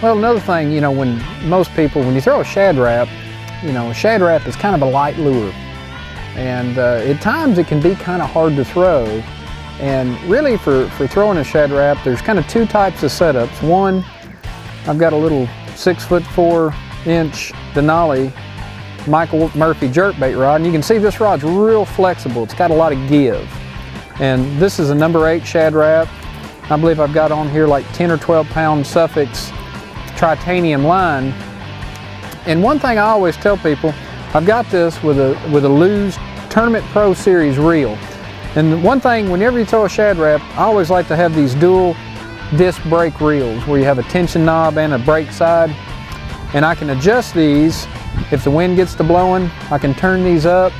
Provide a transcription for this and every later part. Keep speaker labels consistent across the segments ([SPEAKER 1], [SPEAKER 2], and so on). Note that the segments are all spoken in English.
[SPEAKER 1] Well, another thing, you know, when you throw a Shad Rap, you know, a Shad Rap is kind of a light lure. And at times it can be kind of hard to throw. And really for throwing a Shad Rap, there's kind of two types of setups. One, I've got a little 6'4" Denali Michael Murphy jerkbait rod, and you can see this rod's real flexible. It's got a lot of give. And this is a number 8 Shad Rap. I believe I've got on here like 10 or 12 pound Suffix titanium line. And one thing I always tell people, I've got this with a Lew's Tournament Pro Series reel. And one thing, whenever you throw a Shad Rap, I always like to have these dual disc brake reels where you have a tension knob and a brake side. And I can adjust these. If the wind gets to blowing, I can turn these up,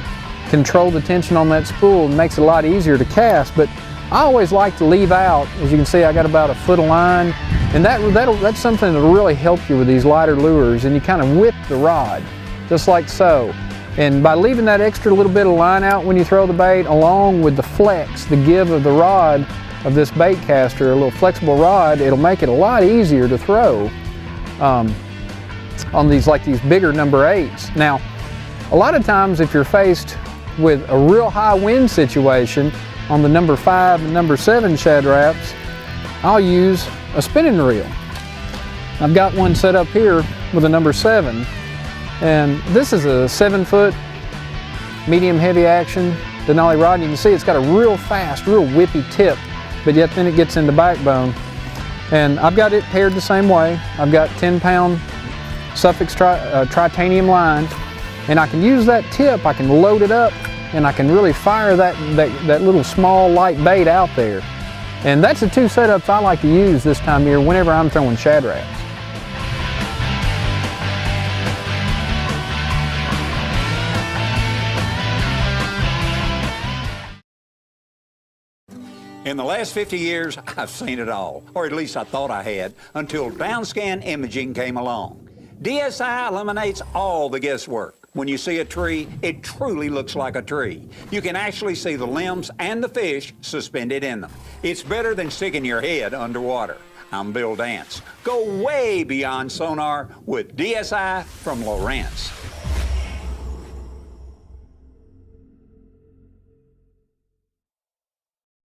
[SPEAKER 1] control the tension on that spool. It makes it a lot easier to cast. But I always like to leave out, as you can see, I got about a foot of line. And that's something that'll really help you with these lighter lures. And you kind of whip the rod, just like so. And by leaving that extra little bit of line out when you throw the bait, along with the flex, the give of the rod of this bait caster, a little flexible rod, it'll make it a lot easier to throw on these bigger number 8s. Now, a lot of times if you're faced with a real high wind situation on the number 5 and number 7 Shad Raps, I'll use a spinning reel. I've got one set up here with a number 7. And this is a 7-foot medium heavy action Denali rod. And you can see it's got a real fast, real whippy tip, but yet then it gets into backbone. And I've got it paired the same way. I've got 10-pound Suffix titanium line, and I can use that tip, I can load it up, and I can really fire that little small light bait out there. And that's the two setups I like to use this time of year whenever I'm throwing Shad Raps.
[SPEAKER 2] In the last 50 years, I've seen it all, or at least I thought I had, until downscan imaging came along. DSI eliminates all the guesswork. When you see a tree, it truly looks like a tree. You can actually see the limbs and the fish suspended in them. It's better than sticking your head underwater. I'm Bill Dance. Go way beyond sonar with DSI from Lowrance.